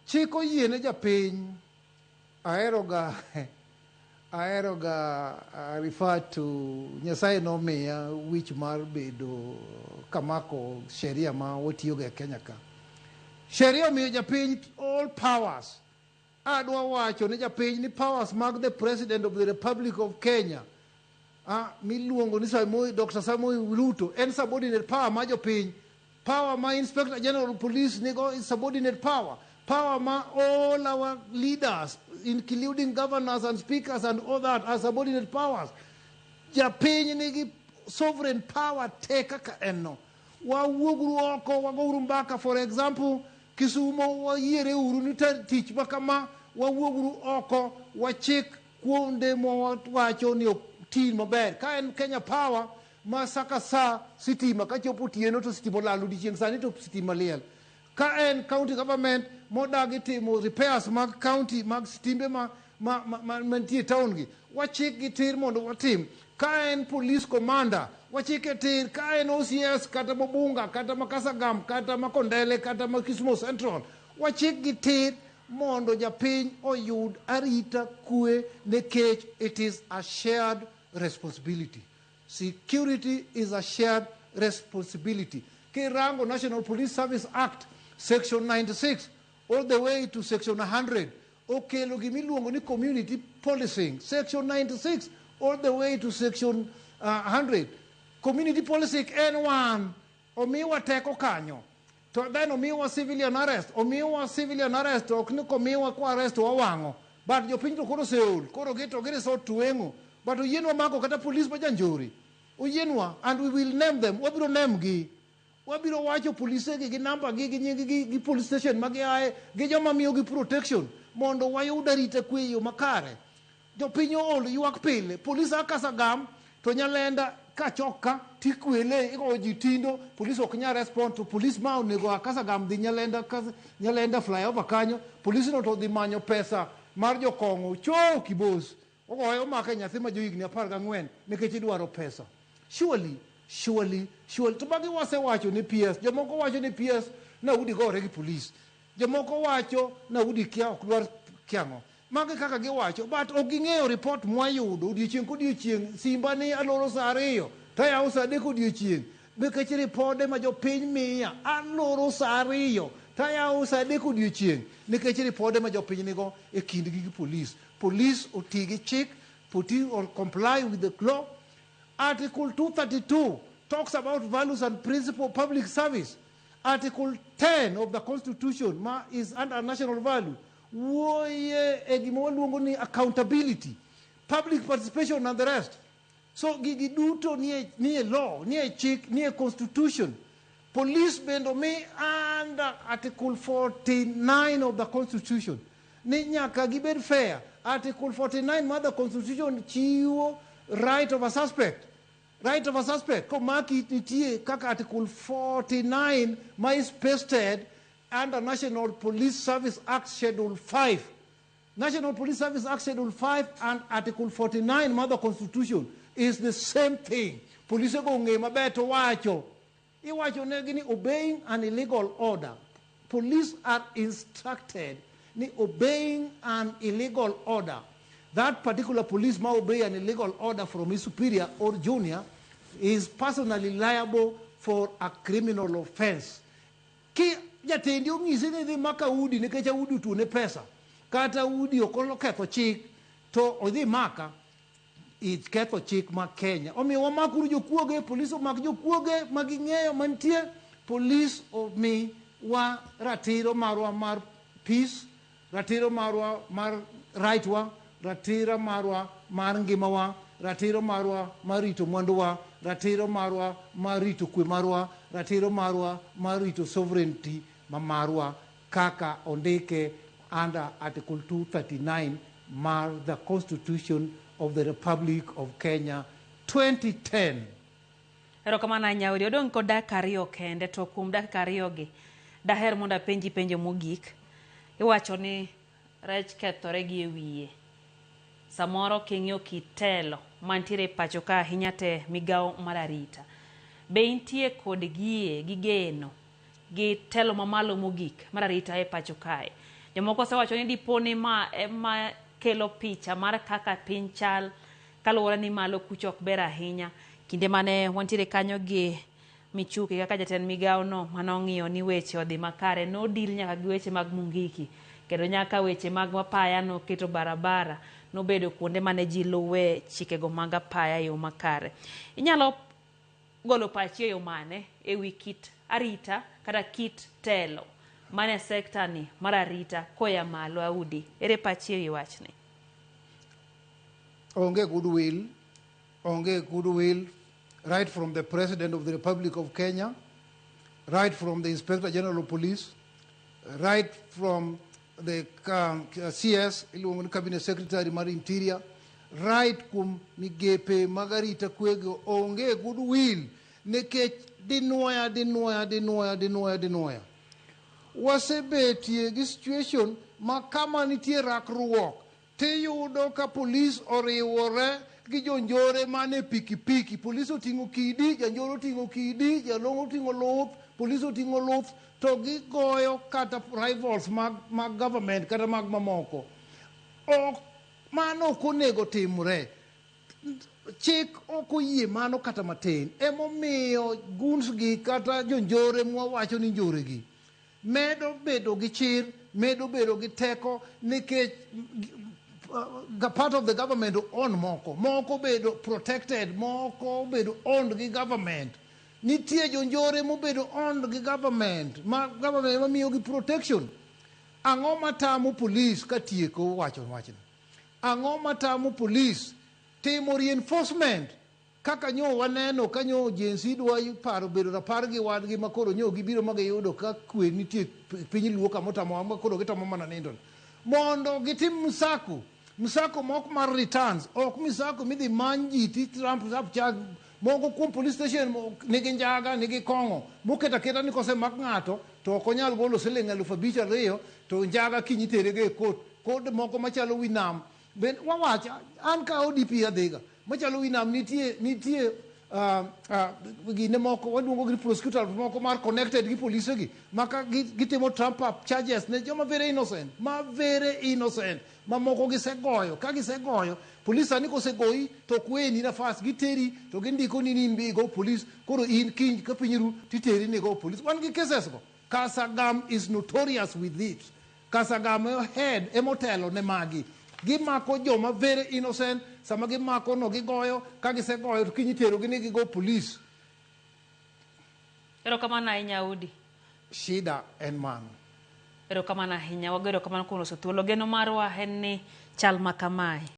Chiko yiene japiny aeroga refer to Nyasaye nomiya wich mar bedo kamako sheria ma watiyoga e Kenya ka. Sheria omiyo japiny all powers. Adwa wacho ne japiny ni powers mag the President of the Republic of Kenya miluongo ni Dr. Samoei Ruto en subordinate power ma jopiny. Power ma Inspector General of Police nigo is subordinate power. Power ma all our leaders, including governors and speakers and all that, are subordinate powers. Japiny nigi sovereign power te kaka eno. Wawuogru oko, waguru mbaka, for example, Kisumo wayiere uru ni tich makama, wawuogru oko, wachik kuonde wacho ni tin maber. Ka en Kenya power, ma saka sa sitima, ka chopo tieno to sitima lalu di chieng' sani to sitima liel. Ka en county government, modagi timo repairs mag county, mag sitimbe mantie town gi, wachik gi tir mondo watim. Ka en police commander, wachik e tir. Ka en OCS, kata Mobunga, kata Makasagam, kata Makondele, kata Kisumo Central, wachik gi tir mondo japiny oyud arita kwe, nikech it is a shared responsibility. Security is a shared responsibility. Kirango National Police Service Act, Section 96, all the way to Section 100. Okay, miluongo ni community policing. Section 96, all the way to Section 100. Community policing N1, omiwa teko kanyo. To then omiwa civilian arrest. Omiwa civilian arrest, okniko omiwa kwa arrest wawango. But jopiny to koro seol, koro gere so tuengo. But uyenwa mako kata police pa Jonjore. Uyenwa, and we will name them. Wabiro name gi. Wabiro wacho police gi number gi police station magi ae gi joma miyo gi protection mondo wayud arita kwe yo makare. Jopiny ol ywak pile. Police Akasagam to Nyalenda kachoka tikwele iko ji tindo, police ok nya respond to police ma onego Akasagam dhi Nyalenda flyover kanyo, police no to dhi manyo pesa mar jokong'o cho kibos. Ogoyo maka nyathi ma johigni 14 nikech idwaro pesa. Surely. To bagi wasewacho ni PS, jomoko wacho ni PS na udi gore gi police. Jomoko wacho na udi kia ok dwar kiango. Magi kaka giwacho, but ok ging'eyo report mwayudo odiochieng' kodiochieng'. Simba ni aloro sa 2, tayawo sa 3 odiochieng'. Nikech ripode ma jopiny miya aloro sa 2, tayawo sa 3 odiochieng'. Nikech ripode ma jopiny nigo e kindgi gi police. Police oti gi chik, or comply with the law. Article 232 talks about values and principles of public service. Article 10 of the Constitution is under national value. Accountability, public participation and the rest. So giduto nie law, nie chik, nie constitution. Police bendo me under Article 49 of the Constitution. Ni nyaka gibed fair. Article 49 of the Constitution chiwo right of a suspect. Right of a suspect. Komaki nitie kaka Article 49 is pasted under National Police Service Act Schedule 5. National Police Service Act Schedule 5 and Article 49 of the Constitution is the same thing. Police go nge mabeto wacho. Iwacho negini obeying an illegal order. Police are instructed ni obeying an illegal order. That particular police may obey an illegal order from his superior or junior is personally liable for a criminal offense. Ki jatendi ong'ise ni dhi maka udi nikech udi utune pesa. Kata udi okolo ketho chik to odhi maka ketho chik ma Kenya. Omiyo wamakuru jokuoge, police omak jokuoge maging'eyo mantie. Police omi wa ratiro marwa mar peace, ratiro marwa mar right wa, ratiro marwa mar ngimawa, ratiro marwa mar rito mwanduwa, ratiro marwa mar rito kwe marwa, ratiro marwa mar rito sovereignty marwa kaka ondike under Article 239 mar the Constitution of the Republic of Kenya 2010. Erokamano Nyauri, odong' kod dakika 2 kende, to kuom dakika 2 gi daher mondo apenji penjo mogik. Iwacho ni rech kethore gi e wiye. Samoro king'yo kitelo mantiere e pacho ka ahinya te migawo mar arita. Be intie kod gie gi geno gi telo mamalo mogik mar arita e pacho kae. Jomoko osewacho ni diponi ma ema kelo picha mar kaka piny chal kaluwore ni malo kucho ok ber ahinya. Kinde mane wantiere kanyo gi Michuki kaka jatend migawo no manong'iyo ni weche odhi makare, nodil nyaka gi weche mag Mungiki, kendo nyaka weche mag apaya noketo barabara, nobedo kuonde mane ji luwe chikego mag apaya yo makare. Inyalo golo pachi e yo mane e wi kit arita kata kit telo mane sekta ni mar arita koya malo Audi? Ere pachi e wi wachni? Onge goodwill, right from the President of the Republic of Kenya, right from the Inspector General of Police, right from the CS, Cabinet Secretary mar Interior, right kum migepe magarita kwego, onge goodwill, nikech dinoya. Wasebetie gi situation ma kama nitie rakruok, tiyudo ka police oriwore gi jonjore mane pikipiki. Police oting'o kidi, jonjore oting'o kidi, jalongo oting'o luth, police oting'o luth, to gigoyo kata rivals mag government kata mag mamoko. Mano ok onego timre. Chik ok oyie mano kata matin. Emomiyo guns gi kata jonjore mwawacho ni njore gi medo bedo gi chir, medo bedo gi teko, nikech part of the government own moko bedo protected, moko bedo owned gi government. Nitie jonjore mobedo owned gi government mamiyo gi protection. Ang'o matamo police katieko wachni? Ang'o matamo police timo reinforcement? Kaka nyo waneno ka nyo jensi dwa paro bedo rapar gi wadgi makoro nyo gibiro magiyudo ka kwe nitie piny luo kamotamo makoro gitamo mana nindo, mondo gitim msako mok mar returns, ok misako midhi many ji ti Trump chag moko kuom police station nigi njaga, nigi kong'o moketa keta ni kosemak ng'ato to ok onyal golo siling 5,000 2,000 to njaga kinyi terege e kod moko machalo winam. Ben wawacha an ka ODP adhiga machalo winam nitie gine moko waduongo gi prosecutor moko mar connected gi police gi maka gitimo trump up charges ne joma very innocent ma moko gisegoyo. Ka gisegoyo police ani kosegoyi to kweni nafas giteri to gindiko ni in go police, koro in kiny ka piny ru titeri ni go police. Wan gi cases go. Kasagam is notorious with it. Kasagam head emotelo ne magi gimako joma very innocent, sama gimako no gigoyo, ka gisegoyo to kinyi tero gi gigo police. Erokamano ahinya Audi. Shida en mano. Erokamano ahinya, wagero kamano kuom loso thuolo. Geno marwa en ni chal ma kamae